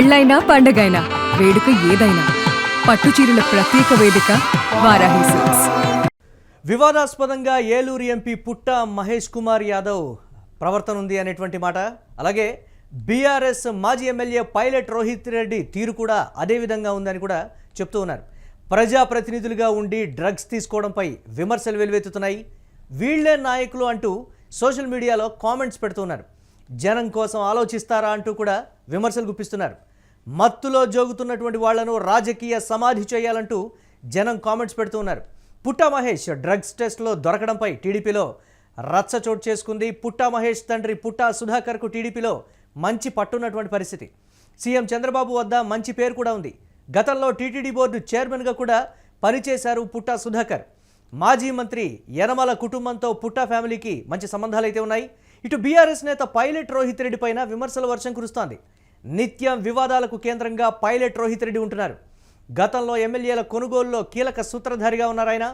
పెళ్ళైనా పండగైనా వేడుక ఏదైనా పట్టుచీరల ప్రత్యేక వేదిక వారాహి సిల్క్స్. వివాదాస్పదంగా ఏలూరు ఎంపీ పుట్ట మహేష్ కుమార్ యాదవ్ ప్రవర్తన ఉంది అనేటువంటి మాట, అలాగే బీఆర్ఎస్ మాజీ ఎమ్మెల్యే పైలట్ రోహిత్ రెడ్డి తీరు కూడా అదే విధంగా ఉందని కూడా చెప్తూ ఉన్నారు. ప్రజాప్రతినిధులుగా ఉండి డ్రగ్స్ తీసుకోవడంపై విమర్శలు వెలువెత్తుతున్నాయి. వీళ్లే నాయకులు అంటూ సోషల్ మీడియాలో కామెంట్స్ పెడుతున్నారు. జనం కోసం ఆలోచిస్తారా అంటూ కూడా విమర్శలు గుప్పిస్తున్నారు. మత్తులో జోగుతున్నటువంటి వాళ్లను రాజకీయ సమాధి చేయాలంటూ జనం కామెంట్స్ పెడుతున్నారు. పుట్ట మహేష్ డ్రగ్స్ టెస్ట్లో దొరకడంపై టీడీపీలో రచ్చ చోటు చేసుకుంది. పుట్ట మహేష్ తండ్రి పుట్ట సుధాకర్కు టీడీపీలో మంచి పట్టున్నటువంటి పరిస్థితి. సీఎం చంద్రబాబు వద్ద మంచి పేరు కూడా ఉంది. గతంలో టీటీడీ బోర్డు చైర్మన్గా కూడా పనిచేశారు పుట్ట సుధాకర్. మాజీ మంత్రి యనమల కుటుంబంతో పుట్ట ఫ్యామిలీకి మంచి సంబంధాలు అయితే ఉన్నాయి. ఇటు బీఆర్ఎస్ నేత పైలట్ రోహిత్ రెడ్డి పైన విమర్శల వర్షం కురుస్తోంది. నిత్యం వివాదాలకు కేంద్రంగా పైలట్ రోహిత్ రెడ్డి ఉంటున్నారు. గతంలో ఎమ్మెల్యేల కొనుగోలులో కీలక సూత్రధారిగా ఉన్నారు ఆయన.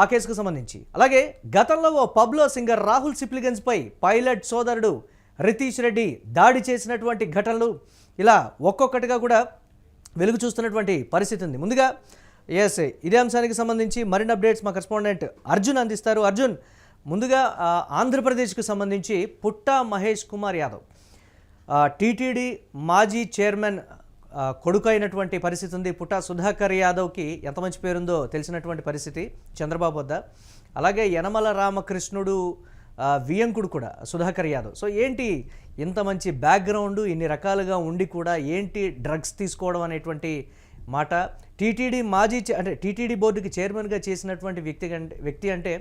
ఆ కేసుకు సంబంధించి అలాగే గతంలో ఓ పబ్లో సింగర్ రాహుల్ సిప్లిగంజ్పై పైలట్ సోదరుడు రితీష్ రెడ్డి దాడి చేసినటువంటి ఘటనలు ఇలా ఒక్కొక్కటిగా కూడా వెలుగు చూస్తున్నటువంటి పరిస్థితి ఉంది. ముందుగా ఇదే అంశానికి సంబంధించి మరిన్ని అప్డేట్స్ మా కరెస్పాండెంట్ అర్జున్ అందిస్తారు. అర్జున్, ముందుగా ఆంధ్రప్రదేశ్కు సంబంధించి పుట్ట మహేష్ కుమార్ యాదవ్ టీటీడీ మాజీ చైర్మన్ కొడుకు అయినటువంటి పరిస్థితి ఉంది. పుట్ట సుధాకర్ యాదవ్కి ఎంత మంచి పేరుందో తెలిసినటువంటి పరిస్థితి చంద్రబాబు వద్ద. అలాగే యనమల రామకృష్ణుడు వియంకుడు కూడా సుధాకర్ యాదవ్. సో ఏంటి ఇంత మంచి బ్యాక్గ్రౌండ్, ఇన్ని రకాలుగా ఉండి కూడా ఏంటి డ్రగ్స్ తీసుకోవడం అనేటువంటి మాట. టీటీడీ మాజీ అంటే టీటీడీ బోర్డుకి చైర్మన్గా చేసినటువంటి వ్యక్తి అంటే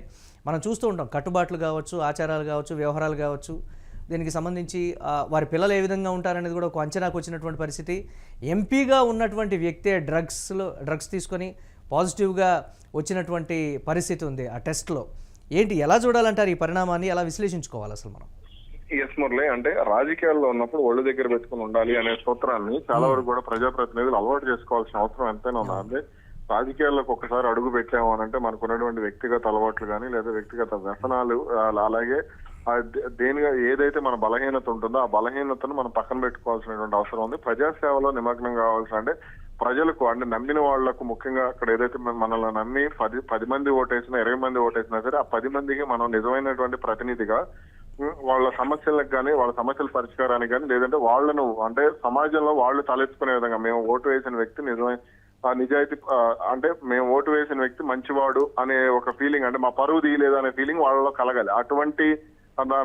మనం చూస్తూ ఉంటాం. కట్టుబాట్లు కావచ్చు, ఆచారాలు కావచ్చు, వ్యవహారాలు కావచ్చు, దీనికి సంబంధించి వారి పిల్లలు ఏ విధంగా ఉంటారనేది కూడా ఒక అంచనాకు వచ్చినటువంటి పరిస్థితి. ఎంపీగా ఉన్నటువంటి వ్యక్తే డ్రగ్స్ తీసుకొని పాజిటివ్గా వచ్చినటువంటి పరిస్థితి ఉంది ఆ టెస్ట్లో. ఏంటి, ఎలా చూడాలంటారు ఈ పరిణామాన్ని, ఎలా విశ్లేషించుకోవాలి అసలు మనం? ఎస్ మురళి, అంటే రాజకీయాల్లో ఉన్నప్పుడు ఒళ్ళు దగ్గర పెట్టుకుని ఉండాలి అనే సూత్రాన్ని చాలా వరకు కూడా ప్రజాప్రతినిధులు అలవాటు చేసుకోవాల్సిన అవసరం ఎంతైనా ఉన్నా. అంటే రాజకీయాల్లోకి ఒకసారి అడుగు పెట్టాము అని అంటే మనకు ఉన్నటువంటి వ్యక్తిగత అలవాట్లు కానీ లేదా వ్యక్తిగత వ్యసనాలు, అలాగే దేనిగా ఏదైతే మన బలహీనత ఉంటుందో ఆ బలహీనతను మనం పక్కన పెట్టుకోవాల్సినటువంటి అవసరం ఉంది. ప్రజాసేవలో నిమగ్నం కావాల్సిన, అంటే ప్రజలకు, అంటే నమ్మిన వాళ్లకు, ముఖ్యంగా అక్కడ ఏదైతే మనల్ని నమ్మి 10 మంది ఓటేసినా 20 మంది ఓటేసినా సరే ఆ 10 మందికి మనం నిజమైనటువంటి ప్రతినిధిగా వాళ్ళ సమస్యలకు కానీ వాళ్ళ సమస్యల పరిష్కారానికి కానీ లేదంటే వాళ్లను, అంటే సమాజంలో వాళ్ళు తలెత్తుకునే విధంగా మేము ఓటు వేసిన వ్యక్తి నిజాయితీ, అంటే మేము ఓటు వేసిన వ్యక్తి మంచివాడు అనే ఒక ఫీలింగ్, అంటే మా పరువు తీయలేదు అనే ఫీలింగ్ వాళ్ళలో కలగాలి. అటువంటి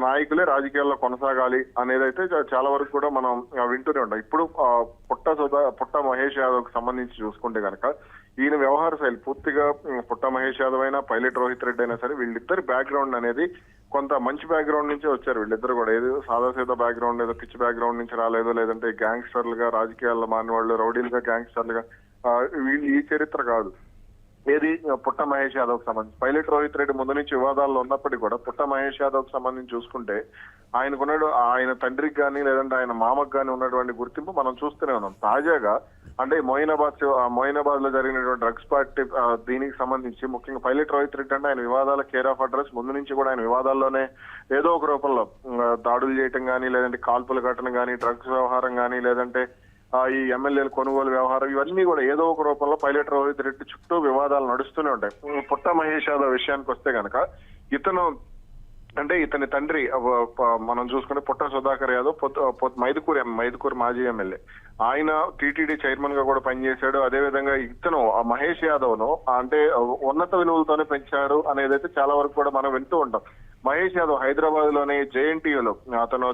నాయకులే రాజకీయాల్లో కొనసాగాలి అనేదైతే చాలా వరకు కూడా మనం వింటూనే ఉంటాం. ఇప్పుడు పుట్ట మహేష్ యాదవ్ కి సంబంధించి చూసుకుంటే కనుక ఈయన వ్యవహార శైలి పూర్తిగా పుట్ట మహేష్ యాదవ్ అయినా పైలట్ రోహిత్ రెడ్డి అయినా సరే వీళ్ళిద్దరి బ్యాక్గ్రౌండ్ అనేది కొంత మంచి బ్యాక్గ్రౌండ్ నుంచే వచ్చారు. వీళ్ళిద్దరు కూడా ఏదో సాదాసీదా బ్యాక్గ్రౌండ్, ఏదో పిచ్ బ్యాక్గ్రౌండ్ నుంచి రాలేదు, లేదంటే గ్యాంగ్స్టర్లుగా రాజకీయాల్లో మారిన వాళ్ళు, రౌడీలుగా గ్యాంగ్స్టర్లుగా వీళ్ళు ఈ చరిత్ర కాదు. ఏది పుట్ట మహేష్ యాదవ్ కి సంబంధించి పైలట్ రోహిత్ రెడ్డి ముందు నుంచి వివాదాల్లో ఉన్నప్పటికీ కూడా పుట్ట మహేష్ యాదవ్ కి సంబంధించి చూసుకుంటే ఆయన తండ్రికి కానీ లేదంటే ఆయన మామకు కానీ ఉన్నటువంటి గుర్తింపు మనం చూస్తూనే ఉన్నాం. తాజాగా అంటే మొయినాబాద్ లో జరిగినటువంటి డ్రగ్స్ పార్టీ దీనికి సంబంధించి ముఖ్యంగా పైలట్ రోహిత్ రెడ్డి అంటే ఆయన వివాదాల కేర్ ఆఫ్ అడ్రస్. ముందు నుంచి కూడా ఆయన వివాదాల్లోనే ఏదో ఒక రూపంలో దాడులు చేయటం కానీ లేదంటే కాల్పులు కట్టడం కానీ డ్రగ్స్ వ్యవహారం కానీ లేదంటే ఈ ఎమ్మెల్యేల కొనుగోలు వ్యవహారం ఇవన్నీ కూడా ఏదో ఒక రూపంలో పైలట్ రోహిత్ రెడ్డి చుట్టూ వివాదాలు నడుస్తూనే ఉంటాయి. పుట్ట మహేష్ యాదవ్ విషయానికి వస్తే కనుక ఇతని తండ్రి మనం చూసుకుంటే పుట్ట సుధాకర్ యాదవ్ మైదుకూరు మాజీ ఎమ్మెల్యే. ఆయన టీటీడీ చైర్మన్ గా కూడా పనిచేశాడు. అదేవిధంగా మహేష్ యాదవ్ ను అంటే ఉన్నత విలువలతోనే పెంచారు అనేదైతే చాలా వరకు కూడా మనం వింటూ ఉంటాం. మహేష్ యాదవ్ హైదరాబాద్ లోని జేఎన్టీయూలో అతను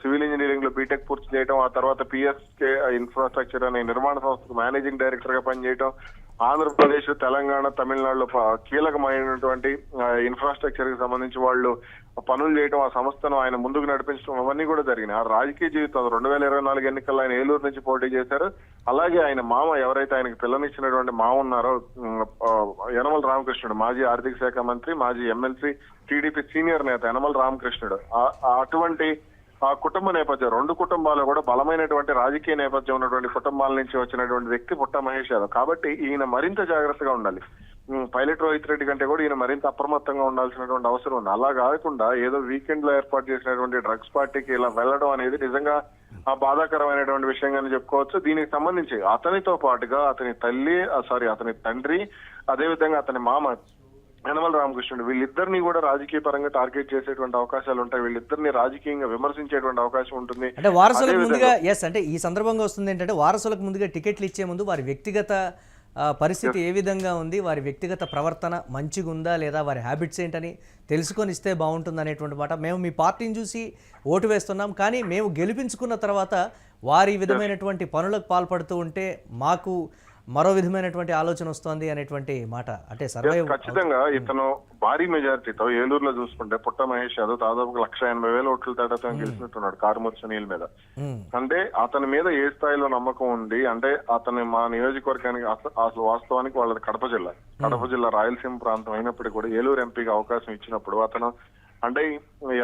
సివిల్ ఇంజనీరింగ్ లో బీటెక్ పూర్తి చేయడం, ఆ తర్వాత పిఎస్కే ఇన్ఫ్రాస్ట్రక్చర్ అనే నిర్మాణ సంస్థకు మేనేజింగ్ డైరెక్టర్ గా పనిచేయడం, ఆంధ్రప్రదేశ్, తెలంగాణ, తమిళనాడులో కీలకమైనటువంటి ఇన్ఫ్రాస్ట్రక్చర్ కి సంబంధించి వాళ్ళు పనులు చేయడం, ఆ సంస్థను ఆయన ముందుకు నడిపించడం అవన్నీ కూడా జరిగినాయి. ఆ రాజకీయ జీవితం 2024 ఎన్నికల్లో ఆయన ఏలూరు నుంచి పోటీ చేశారు. అలాగే ఆయన మామ, ఎవరైతే ఆయనకు పిల్లనిచ్చినటువంటి మామ ఉన్నారో యనమల రామకృష్ణుడు, మాజీ ఆర్థిక శాఖ మంత్రి, మాజీ ఎమ్మెల్సీ, టీడీపీ సీనియర్ నేత యనమల రామకృష్ణుడు, అటువంటి ఆ కుటుంబ నేపథ్యం, 2 కుటుంబాలు కూడా బలమైనటువంటి రాజకీయ నేపథ్యం ఉన్నటువంటి కుటుంబాల నుంచి వచ్చినటువంటి వ్యక్తి పుట్ట మహేష్ యాదవ్. కాబట్టి ఈయన మరింత జాగ్రత్తగా ఉండాలి. పైలట్ రోహిత్ రెడ్డి కంటే కూడా ఈయన మరింత అప్రమత్తంగా ఉండాల్సినటువంటి అవసరం ఉంది. అలా కాకుండా ఏదో వీకెండ్ లో ఏర్పాటు చేసినటువంటి డ్రగ్స్ పార్టీకి ఇలా వెళ్ళడం అనేది నిజంగా ఆ బాధాకరమైనటువంటి విషయంగానే చెప్పుకోవచ్చు. దీనికి సంబంధించి అతనితో పాటుగా అతని అతని తండ్రి, అదేవిధంగా అతని మామ యనమల రామకృష్ణుడు, వీళ్ళిద్దరిని కూడా రాజకీయ పరంగా టార్గెట్ చేసేటువంటి అవకాశాలు ఉంటాయి. వీళ్ళిద్దరిని రాజకీయంగా విమర్శించేటువంటి అవకాశం ఉంటుంది. అంటే వారసులకు ముందుగా అంటే ఈ సందర్భంగా వస్తుంది ఏంటంటే వారసులకు ముందుగా టికెట్లు ఇచ్చే ముందు వారి వ్యక్తిగత పరిస్థితి ఏ విధంగా ఉంది, వారి వ్యక్తిగత ప్రవర్తన మంచిగా ఉందా లేదా, వారి హ్యాబిట్స్ ఏంటని తెలుసుకొని ఇస్తే బాగుంటుంది అనేటువంటి మాట. మేము మీ పార్టీని చూసి ఓటు వేస్తున్నాం, కానీ మేము గెలిపించుకున్న తర్వాత వారి విధమైనటువంటి పనులకు పాల్పడుతూ ఉంటే మాకు మరో విధమైనటువంటి ఆలోచన వస్తుంది అనేటువంటి మాట. అంటే సర్వైవ్ ఖచ్చితంగా ఇతను భారీ మెజారిటీతో ఏలూరులో చూసుకుంటే పుట్ట మహేష్ యాదవ్ దాదాపు 1,80,000 ఓట్ల తేడాతో గెలిచినట్టున్నాడు కారుమూర్తి సునీల్ మీద. అంటే అతని మీద ఏ స్థాయిలో నమ్మకం ఉంది అంటే అతని మా నియోజకవర్గానికి అసలు వాస్తవానికి వాళ్ళది కడప జిల్లా రాయలసీమ ప్రాంతం అయినప్పటికీ కూడా ఏలూరు ఎంపీకి అవకాశం ఇచ్చినప్పుడు అతను అంటే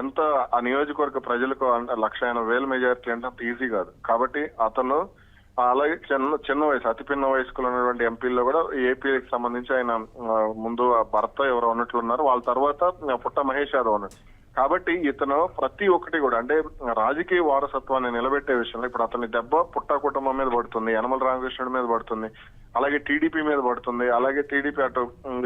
ఎంత ఆ నియోజకవర్గ ప్రజలకు 1,80,000 మెజారిటీ అంటే అంత ఈజీ కాదు. కాబట్టి అతను అలాగే చిన్న వయసు అతి పిన్న వయసులో ఉన్నటువంటి ఎంపీల్లో కూడా ఏపీకి సంబంధించి ఆయన ముందు భర్త ఎవరో ఉన్నట్లున్నారు, వాళ్ళ తర్వాత పుట్ట మహేష్ యాదవ్ ఉన్నారు. కాబట్టి ఇతను ప్రతి ఒక్కటి కూడా అంటే రాజకీయ వారసత్వాన్ని నిలబెట్టే విషయంలో ఇప్పుడు అతని దెబ్బ పుట్ట కుటుంబం మీద పడుతుంది, యనమల రామకృష్ణుడి మీద పడుతుంది, అలాగే టీడీపీ మీద పడుతుంది. అలాగే టీడీపీ అటు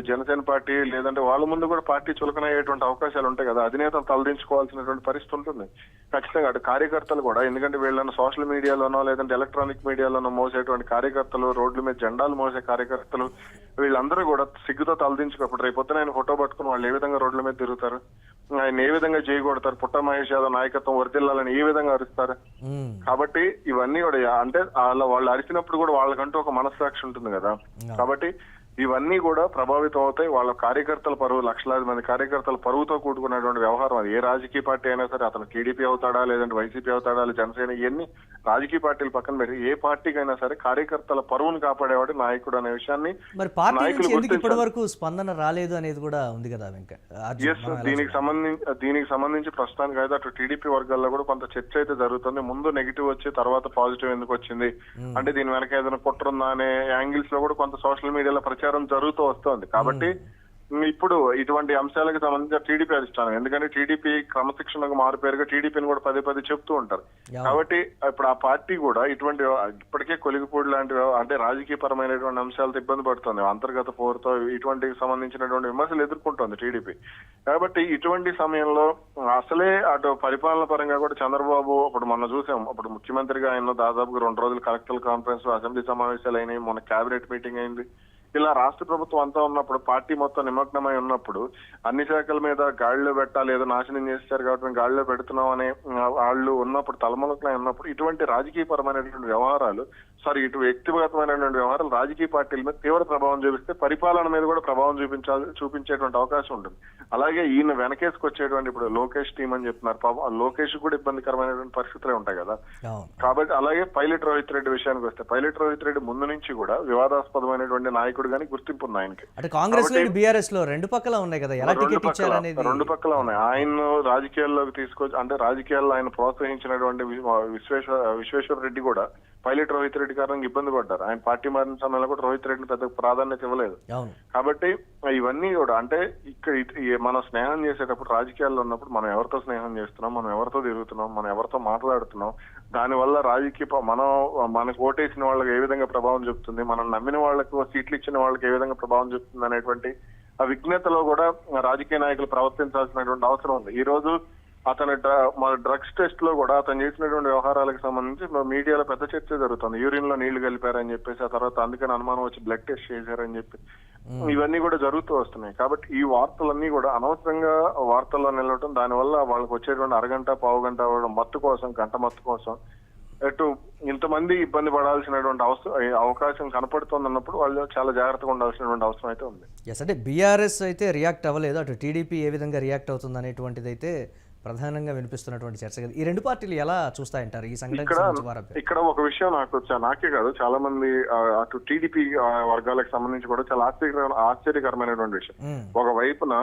జనసేన పార్టీ లేదంటే వాళ్ళ ముందు కూడా పార్టీ చులకనయ్యేటువంటి అవకాశాలు ఉంటాయి కదా, అధినేతను తలదించుకోవాల్సినటువంటి పరిస్థితి ఉంటుంది ఖచ్చితంగా. అటు కార్యకర్తలు కూడా, ఎందుకంటే వీళ్ళను సోషల్ మీడియాలోనో లేదంటే ఎలక్ట్రానిక్ మీడియాలోనో మోసేటువంటి కార్యకర్తలు, రోడ్ల మీద జెండాలు మోసే కార్యకర్తలు, వీళ్ళందరూ కూడా సిగ్గుతో తలదించుకోప్పుడు రేపు పొద్దున ఆయన ఫోటో పట్టుకుని వాళ్ళు ఏ విధంగా రోడ్ల మీద తిరుగుతారు, ఆయన ఏ విధంగా చేయకూడతారు, పుట్ట మహేష్ యాదవ్ నాయకత్వం వర్దిల్లాలని ఏ విధంగా అరుస్తారు. కాబట్టి ఇవన్నీ కూడా అంటే వాళ్ళు అరిచినప్పుడు కూడా వాళ్ళకంటూ ఒక మనస్సాక్షి ఉంటుంది కదా. కాబట్టి ఇవన్నీ కూడా ప్రభావితం అవుతాయి. వాళ్ళ కార్యకర్తల పరువు, లక్షలాది మంది కార్యకర్తల పరువుతో కూడుకున్నటువంటి వ్యవహారం అది. ఏ రాజకీయ పార్టీ అయినా సరే, అతను టీడీపీ అవుతాడా లేదంటే వైసీపీ అవుతాడా జనసేన, ఇవన్నీ రాజకీయ పార్టీలు పక్కన పెట్టి ఏ పార్టీకైనా సరే కార్యకర్తల పరువును కాపాడేవాడు నాయకుడు అనే విషయాన్ని మరి పార్టీ నుంచి ఎందుకు ఇప్పటి వరకు స్పందన రాలేదు అనేది కూడా ఉంది కదా దీనికి సంబంధించి ప్రస్తుతానికి అయితే అటు టీడీపీ వర్గాల్లో కూడా కొంత చర్చ అయితే జరుగుతుంది. ముందు నెగిటివ్ వచ్చి తర్వాత పాజిటివ్ ఎందుకు వచ్చింది అంటే దీని వెనక ఏదైనా కుట్రుందా అనే యాంగిల్స్ లో కూడా కొంత సోషల్ మీడియాలో ప్రచారం జరుగుతూ వస్తోంది. కాబట్టి ఇప్పుడు ఇటువంటి అంశాలకు సంబంధించిన టీడీపీ అధిష్టానం, ఎందుకంటే టీడీపీ క్రమశిక్షణకు మారుపేరుగా టీడీపీని కూడా పదే చెప్తూ ఉంటారు. కాబట్టి ఇప్పుడు ఆ పార్టీ కూడా ఇటువంటి ఇప్పటికే కొలిగిపూడి లాంటి అంటే రాజకీయ పరమైనటువంటి అంశాలతో ఇబ్బంది పడుతుంది, అంతర్గత పోరుతో ఇటువంటి సంబంధించినటువంటి విమర్శలు ఎదుర్కొంటోంది టీడీపీ. కాబట్టి ఇటువంటి సమయంలో అసలే అటు పరిపాలన పరంగా కూడా చంద్రబాబు ఇప్పుడు మొన్న చూసాం, అప్పుడు ముఖ్యమంత్రిగా ఆయన దాదాపుగా 2 రోజులు కలెక్టర్ కాన్ఫరెన్స్, అసెంబ్లీ సమావేశాలు అయినాయి, మొన్న కేబినెట్ మీటింగ్ అయింది. ఇలా రాష్ట్ర ప్రభుత్వం అంతా ఉన్నప్పుడు, పార్టీ మొత్తం నిమగ్నమై ఉన్నప్పుడు అన్ని శాఖల మీద గాడిలో పెట్టాలి, ఏదో నాశనం చేశారు కాబట్టి గాడిలో పెడుతున్నాం అనే వాళ్ళు ఉన్నప్పుడు, తలమలకలై ఉన్నప్పుడు ఇటువంటి రాజకీయ పరమైనటువంటి వ్యవహారాలు ఇటు వ్యక్తిగతమైనటువంటి వ్యవహారాలు రాజకీయ పార్టీల మీద తీవ్ర ప్రభావం చూపిస్తే పరిపాలన మీద కూడా ప్రభావం చూపించేటువంటి అవకాశం ఉంటుంది. అలాగే ఈయన వెనకేసుకొచ్చేటువంటి ఇప్పుడు లోకేష్ టీం అని చెప్తున్నారు, లోకేష్ కూడా ఇబ్బందికరమైనటువంటి పరిస్థితులే ఉంటాయి కదా. కాబట్టి అలాగే పైలట్ రోహిత్ రెడ్డి విషయానికి వస్తే, పైలట్ రోహిత్ రెడ్డి ముందు నుంచి కూడా వివాదాస్పదమైనటువంటి నాయకుడు గానీ గుర్తింపు ఉంది ఆయనకి. అంటే కాంగ్రెస్ లో బీఆర్ఎస్ లో రెండు పక్కల ఉన్నాయి కదా, ఎలా టికెట్ ఇచ్చారు అనేది రెండు పక్కల ఉన్నాయి. ఆయన రాజకీయాల్లోకి తీసుకొచ్చి అంటే రాజకీయాల్లో ఆయన ప్రోత్సహించినటువంటి విశ్వేశ్వర రెడ్డి కూడా పైలట్ రోహిత్ రెడ్డి కారణంగా ఇబ్బంది పడ్డారు. ఆయన పార్టీ మారిన సమయంలో కూడా రోహిత్ రెడ్డిని పెద్ద ప్రాధాన్యత ఇవ్వలేదు. కాబట్టి ఇవన్నీ కూడా అంటే ఇక్కడ మనం స్నేహం చేసేటప్పుడు, రాజకీయాల్లో ఉన్నప్పుడు మనం ఎవరితో స్నేహం చేస్తున్నాం, మనం ఎవరితో తిరుగుతున్నాం, మనం ఎవరితో మాట్లాడుతున్నాం, దానివల్ల రాజకీయ మనకు ఓటేసిన వాళ్ళకి ఏ విధంగా ప్రభావం చూపుతుంది, మనం నమ్మిన వాళ్ళకు సీట్లు ఇచ్చిన వాళ్ళకి ఏ విధంగా ప్రభావం చూపుతుంది అనేటువంటి ఆ విజ్ఞతలో కూడా రాజకీయ నాయకులు ప్రవర్తించాల్సినటువంటి అవసరం ఉంది. ఈ రోజు అతని మన డ్రగ్స్ టెస్ట్ లో కూడా అతను చేసినటువంటి వ్యవహారాలకు సంబంధించి మీడియాలో పెద్ద చర్చ జరుగుతుంది. యూరిన్ లో నీళ్లు కలిపారని చెప్పేసి, ఆ తర్వాత అందుకని అనుమానం వచ్చి బ్లడ్ టెస్ట్ చేశారని చెప్పి ఇవన్నీ కూడా జరుగుతూ వస్తున్నాయి. కాబట్టి ఈ వార్తలన్నీ కూడా అనవసరంగా వార్తల్లో నిలవటం, దానివల్ల వాళ్ళకి వచ్చేటువంటి అరగంట పావుగంట మత్తు కోసం, గంట మత్తు కోసం ఎటు ఇంతమంది ఇబ్బంది పడాల్సినటువంటి అవకాశం కనపడుతుందన్నప్పుడు వాళ్ళు చాలా జాగ్రత్తగా ఉండాల్సినటువంటి అవసరం అయితే ఉంది. అంటే బీఆర్ఎస్ అయితే రియాక్ట్ అవ్వలేదు, అటు టీడీపీ ఏ విధంగా రియాక్ట్ అవుతుంది అనేటువంటిది అయితే ప్రధానంగా వినిపిస్తున్నటువంటి చర్చ కదా. ఈ రెండు పార్టీలు ఎలా చూస్తాయంటారు ఈ సంఘటన? ఇక్కడ ఒక విషయం నాకే కాదు చాలా మంది అటు టీడీపీ వర్గాలకు సంబంధించి కూడా చాలా ఆశ్చర్యకరమైనటువంటి విషయం. ఒక వైపున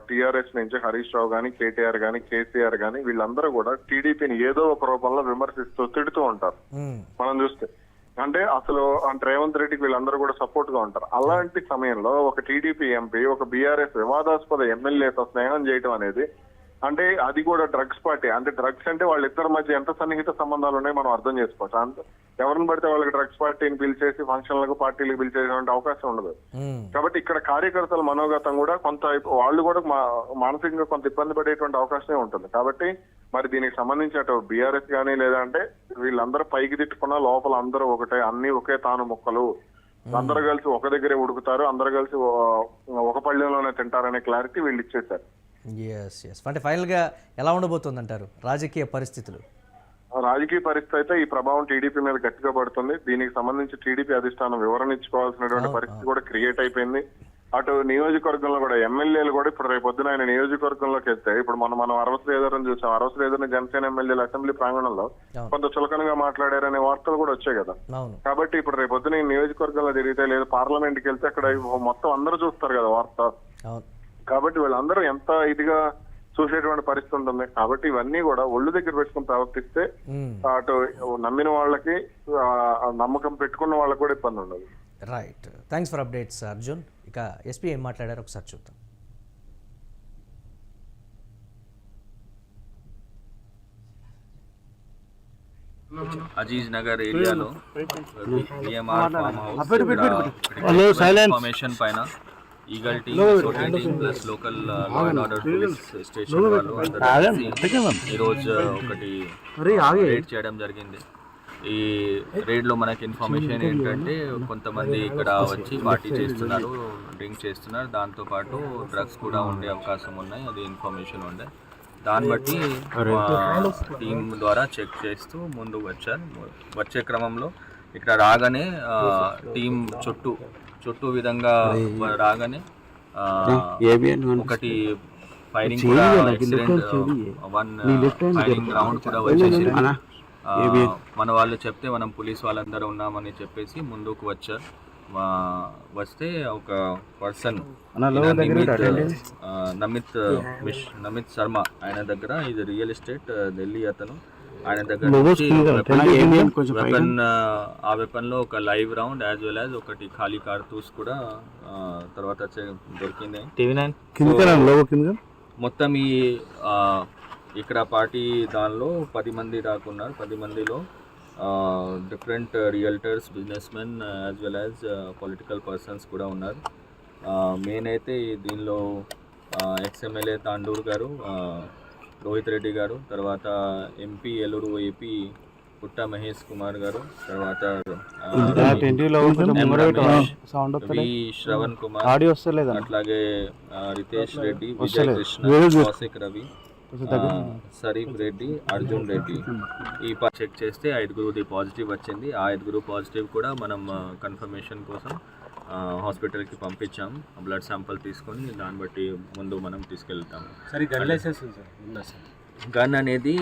టీఆర్ఎస్ నుంచి హరీష్ రావు గానీ, కేటీఆర్ గానీ, కేసీఆర్ గానీ వీళ్ళందరూ కూడా టీడీపీని ఏదో ఒక రూపంలో విమర్శిస్తూ తిడుతూ ఉంటారు. మనం చూస్తే అంటే అసలు రేవంత్ రెడ్డికి వీళ్ళందరూ కూడా సపోర్ట్ గా ఉంటారు. అలాంటి సమయంలో ఒక టీడీపీ ఎంపీ ఒక బీఆర్ఎస్ వివాదాస్పద ఎమ్మెల్యేతో స్నేహం చేయడం అనేది అంటే అది కూడా డ్రగ్స్ పార్టీ. అంటే డ్రగ్స్ అంటే వాళ్ళిద్దరి మధ్య ఎంత సన్నిహిత సంబంధాలు ఉన్నాయో మనం అర్థం చేసుకోవచ్చు. అంత ఎవరిని పడితే వాళ్ళకి డ్రగ్స్ పార్టీని పిలిచేసి ఫంక్షన్లకు పార్టీలకు పిలిచేటువంటి అవకాశం ఉండదు. కాబట్టి ఇక్కడ కార్యకర్తల మనోగతం కూడా కొంత వాళ్ళు కూడా మానసికంగా కొంత ఇబ్బంది పడేటువంటి అవకాశమే ఉంటుంది. కాబట్టి మరి దీనికి సంబంధించి అటు బీఆర్ఎస్ కానీ లేదంటే వీళ్ళందరూ పైకి తిట్టుకున్నా లోపల అందరూ ఒకటే, అన్ని ఒకే తాను ముక్కలు, అందరూ కలిసి ఒక దగ్గరే ఉడుకుతారు, అందరూ కలిసి ఒక పళ్ళెంలోనే తింటారనే క్లారిటీ వీళ్ళు ఇచ్చేశారు. ఎస్ అంటే ఫైనల్గా ఎలా ఉండబోతుంది అంటారు రాజకీయ పరిస్థితులు? రాజకీయ పరిస్థితి అయితే ఈ ప్రభావం టీడీపీ మీద గట్టిగా పడుతుంది. దీనికి సంబంధించి టీడీపీ అధిష్టానం వివరణ ఇచ్చుకోవాల్సినటువంటి పరిస్థితి కూడా క్రియేట్ అయిపోయింది. అటు నియోజకవర్గంలో కూడా ఎమ్మెల్యేలు కూడా ఇప్పుడు రేపు పొద్దున ఆయన నియోజకవర్గంలోకి వెళ్తే ఇప్పుడు మనం అరవ శ్రీధర్ని చూసాం. అరవ శ్రీధర్ని జనసేన ఎమ్మెల్యేలు అసెంబ్లీ ప్రాంగణంలో కొంత చులకనగా మాట్లాడారనే వార్తలు కూడా వచ్చాయి కదా. కాబట్టి ఇప్పుడు రేపు పొద్దున ఈ నియోజకవర్గంలో తిరిగితే లేదా పార్లమెంట్కి వెళ్తే అక్కడ మొత్తం అందరూ చూస్తారు కదా వార్త. కాబట్టి వీళ్ళందరూ ఎంత ఇదిగా చూసేటువంటి పరిస్థితి ఉంటుంది. కాబట్టి ఇవన్నీ కూడా ఒళ్ళు దగ్గర పెట్టుకుని ప్రవర్తిస్తే అటు నమ్మిన వాళ్ళకి నమ్మకం పెట్టుకున్న వాళ్ళకి కూడా ఇబ్బంది ఉండదు. Right, thanks for updates Arjun. ఇక ఎస్పీ ఏం మాట్లాడారు ఒకసారి చూద్దాం. అజీజ్ నగర్ ఏరియాలో బిఎంఆర్ ఫామ్ హౌస్ ఇన్ఫర్మేషన్ పైన ఈగల్ టీమ్, సోటల్ team plus local law and order police station వాళ్ళు అందరూ ఈరోజు ఒకటి రేడ్ చేయడం జరిగింది. ఈ రేడ్లో మనకి ఇన్ఫర్మేషన్ ఏంటంటే కొంతమంది ఇక్కడ వచ్చి పార్టీ చేస్తున్నారు, డ్రింక్ చేస్తున్నారు, దాంతోపాటు డ్రగ్స్ కూడా ఉండే అవకాశం ఉన్నాయి, అది ఇన్ఫర్మేషన్ ఉండే. దాన్ని బట్టి టీం ద్వారా చెక్ చేస్తూ ముందుకు వచ్చారు. వచ్చే క్రమంలో ఇక్కడ రాగానే టీం చుట్టూ విధంగా రాగానే ఒకటి ఫైరింగ్ కూడా యాక్సిడెంట్, వన్ ఫైరింగ్ రౌండ్ కూడా వచ్చేసింది. మన వాళ్ళు చెప్తే మనం పోలీస్ వాళ్ళందరూ ఉన్నామని చెప్పేసి ముందుకు వచ్చారు. వస్తే ఒక పర్సన్ నమిత్ శర్మ, ఆయన దగ్గర ఇది రియల్ ఎస్టేట్ ఢిల్లీ అతను, ఆయన దగ్గర వెపన్, ఆ వెపన్ లో ఒక live round as well as ఒకటి ఖాళీ కార్తూస్ కూడా తర్వాత దొరికింది. మొత్తం ఈ ఇక్కడ పార్టీ దానిలో 10 మంది దాకా ఉన్నారు. 10 మందిలో different realtors, business men as well as political persons కూడా ఉన్నారు. మెయిన్ అయితే దీనిలో ఎక్స్ఎమ్మెల్యే తాండూర్ గారు, రోహిత్ రెడ్డి గారు, తర్వాత ఎంపీ ఏలూరు ఏపీ పుట్ట మహేష్ కుమార్ గారు, తర్వాత శ్రవణ్ కుమార్, అట్లాగే రితేష్ రెడ్డి, విజయ్ కృష్ణ, కౌశిక్ రవి, సరీఫ్ రెడ్డి, అర్జున్ రెడ్డి. ఈ చెక్ చేస్తే 5గురుది పాజిటివ్ వచ్చింది. ఆ 5గురు పాజిటివ్ కూడా మనం కన్ఫర్మేషన్ కోసం హాస్పిటల్కి పంపించాం. బ్లడ్ శాంపుల్ తీసుకొని దాన్ని బట్టి ముందు మనం తీసుకెళ్తాం. గన్ అనేది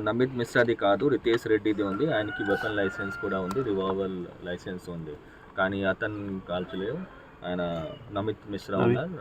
నమిత్ మిశ్రాది కాదు, రితేష్ రెడ్డిది ఉంది. ఆయనకి వెపన్ లైసెన్స్ కూడా ఉంది, రివాల్వర్ లైసెన్స్ ఉంది. కానీ అతను కాల్చలేవు, ఆయన నమిత్ మిశ్రా ఉన్నారు.